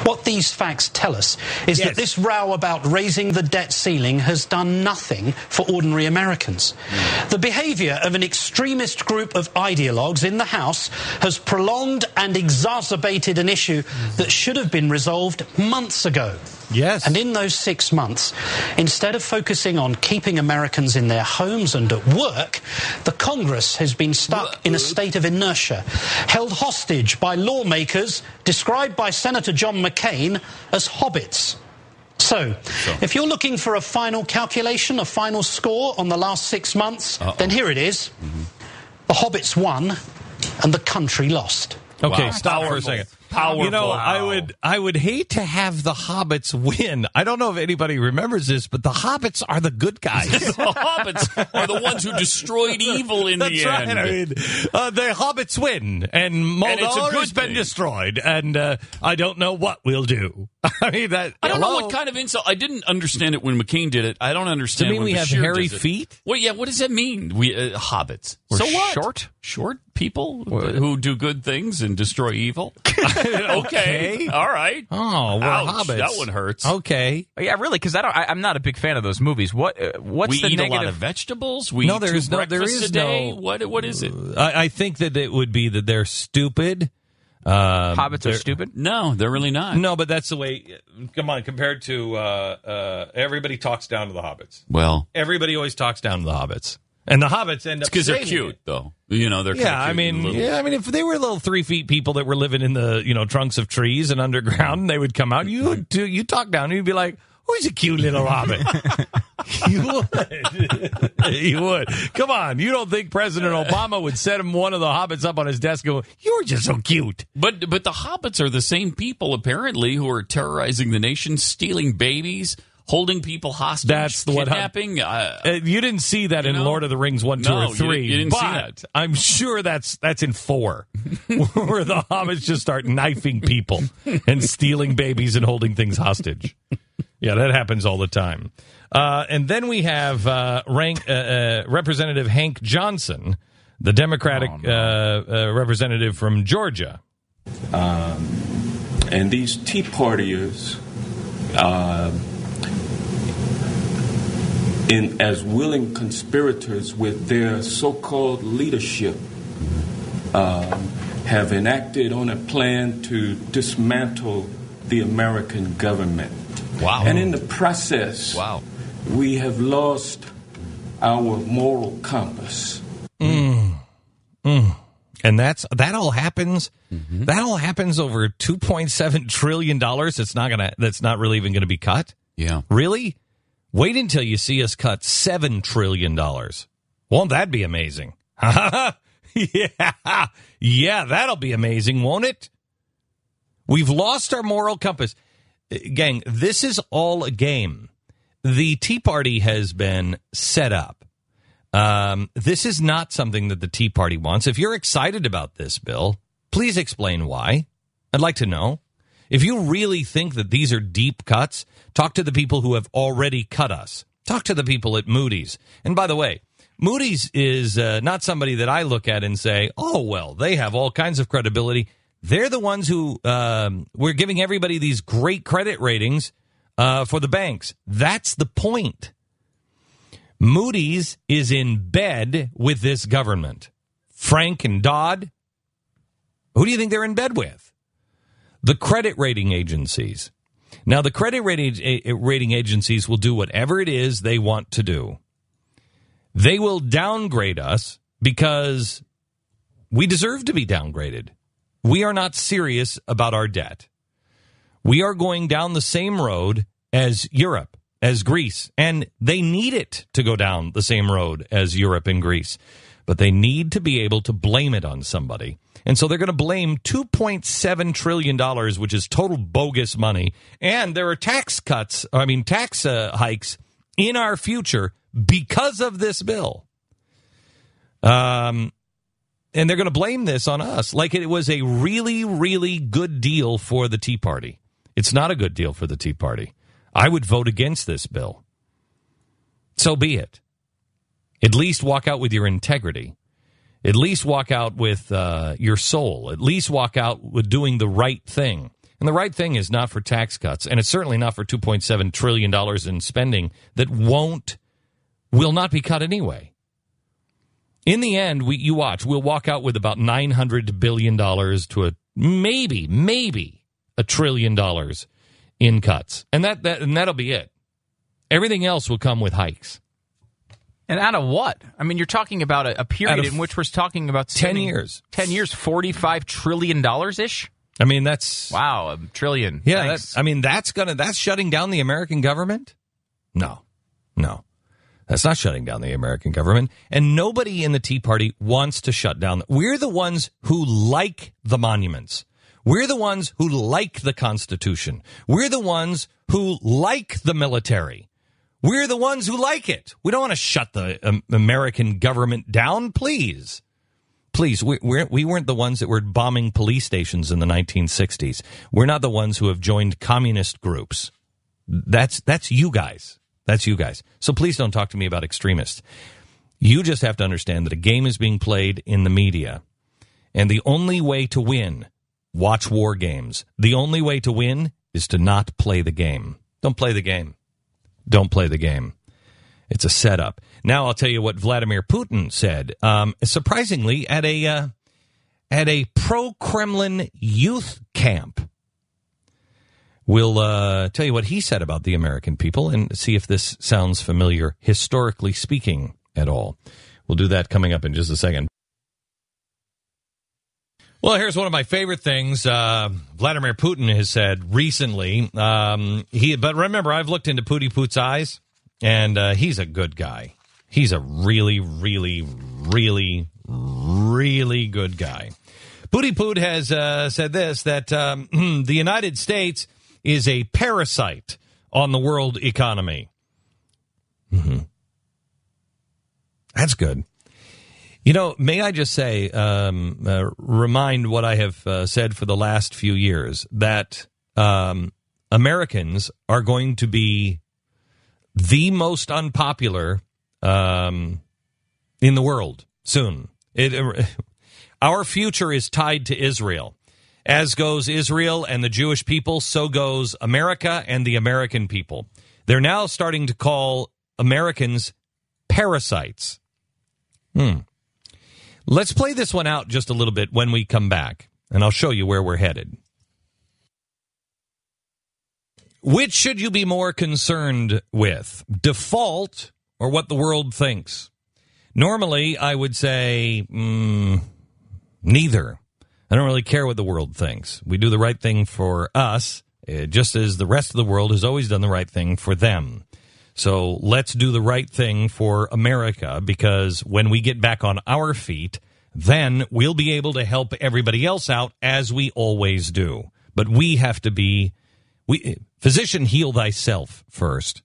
What these facts tell us is that this row about raising the debt ceiling has done nothing for ordinary Americans. The behaviour of an extremist group of ideologues in the House has prolonged and exacerbated an issue that should have been resolved months ago. Yes. And in those 6 months, instead of focusing on keeping Americans in their homes and at work, the Congress has been stuck in a state of inertia, held hostage by lawmakers described by Senator John McCain as hobbits. So, if you're looking for a final calculation, a final score on the last 6 months, then here it is. The hobbits won and the country lost. Okay, stop for a second. Powerful. You know, I would hate to have the hobbits win. I don't know if anybody remembers this, but the hobbits are the good guys. The hobbits are the ones who destroyed evil in the end. I mean, the hobbits win, and Mordor has been destroyed, and I don't know what we'll do. I mean, I don't know what kind of insult. I didn't understand it when McCain did it. I don't understand. Do you mean when we have Bashir hairy does it. feet? Well, yeah. What does that mean? We hobbits. We're so what? short people who do good things and destroy evil. Okay. All right. Oh, we're Ouch, hobbits. that one hurts. Okay. Yeah, really, because I'm not a big fan of those movies. What's we the eat negative? a lot of vegetables. We eat there is breakfasts a day. What is it? I think that it would be that they're stupid. Hobbits are stupid? No, they're really not. No, but that's the way. Come on, compared to everybody talks down to the hobbits. Well, Everybody always talks down to the hobbits, and the hobbits end up because they're saving cute, it. though. You know, they're Yeah, kind of cute. I mean, if they were little 3 feet people that were living in the trunks of trees and underground, and they would come out. You talk down, and you'd be like, "Who's a cute little hobbit?" You would. You would. Come on, you don't think President Obama would set him one of the hobbits up on his desk and go, "You're just so cute." But the hobbits are the same people apparently who are terrorizing the nation, stealing babies, holding people hostage, That's kidnapping. You didn't see that in Lord of the Rings 1, 2, or 3. You didn't but see that. I'm sure that's in 4, where the hobbits just start knifing people and stealing babies and holding things hostage. Yeah, that happens all the time. And then we have Representative Hank Johnson, the Democratic representative from Georgia. And these Tea Partiers, as willing conspirators with their so-called leadership, have enacted on a plan to dismantle the American government. Wow. And in the process, we have lost our moral compass. And that all happens. That all happens over $2.7 trillion. That's not really even going to be cut. Yeah. Really? Wait until you see us cut $7 trillion. Won't that be amazing? Yeah, that'll be amazing, won't it? We've lost our moral compass. Gang, this is all a game. The Tea Party has been set up. This is not something that the Tea Party wants. If you're excited about this bill, please explain why. I'd like to know. If you really think that these are deep cuts, talk to the people who have already cut us. Talk to the people at Moody's. And by the way, Moody's is not somebody that I look at and say, oh, well, they have all kinds of credibility. They're the ones who we're giving everybody these great credit ratings for the banks. That's the point. Moody's is in bed with this government. Frank and Dodd, who do you think they're in bed with? The credit rating agencies. Now, the credit rating agencies will do whatever it is they want to do. They will downgrade us because we deserve to be downgraded. We are not serious about our debt. We are going down the same road as Europe, as Greece, and they need it to go down the same road as Europe and Greece. But they need to be able to blame it on somebody. And so they're going to blame $2.7 trillion, which is total bogus money. And there are tax hikes in our future because of this bill. And they're going to blame this on us like it was a really, really good deal for the Tea Party. It's not a good deal for the Tea Party. I would vote against this bill. So be it. At least walk out with your integrity. At least walk out with your soul. At least walk out with doing the right thing. And the right thing is not for tax cuts, and it's certainly not for $2.7 trillion in spending that will not be cut anyway. In the end, you watch, we'll walk out with about $900 billion to maybe $1 trillion in cuts. And that'll be it. Everything else will come with hikes. And out of what? I mean, you're talking about a period in which we're talking about 10 years. 10 years, $45 trillion-ish? I mean, that's... Wow, $1 trillion. Yeah, that's shutting down the American government? No. That's not shutting down the American government. And nobody in the Tea Party wants to shut down. We're the ones who like the monuments. We're the ones who like the Constitution. We're the ones who like the military. We're the ones who like it. We don't want to shut the American government down, please. Please, we weren't the ones that were bombing police stations in the 1960s. We're not the ones who have joined communist groups. That's you guys. That's you guys. So please don't talk to me about extremists. You just have to understand that a game is being played in the media. And the only way to win, watch war games. The only way to win is to not play the game. Don't play the game. Don't play the game. It's a setup. Now I'll tell you what Vladimir Putin said. Surprisingly, at a pro-Kremlin youth camp. We'll tell you what he said about the American people and see if this sounds familiar, historically speaking, at all. We'll do that coming up in just a second. Well, here's one of my favorite things Vladimir Putin has said recently. But remember, I've looked into Pooty Poot's eyes, and he's a good guy. He's a really, really, really, really good guy. Pooty Poot has said this, that the United States is a parasite on the world economy. Mm-hmm. That's good. You know, may I just say, remind what I have said for the last few years, that Americans are going to be the most unpopular in the world soon. Our future is tied to Israel. As goes Israel and the Jewish people, so goes America and the American people. They're now starting to call Americans parasites. Let's play this one out just a little bit when we come back, and I'll show you where we're headed. Which should you be more concerned with, default or what the world thinks? Normally, I would say neither. I don't really care what the world thinks. We do the right thing for us, just as the rest of the world has always done the right thing for them. So let's do the right thing for America, because when we get back on our feet, then we'll be able to help everybody else out as we always do. But we have to be, physician, heal thyself first.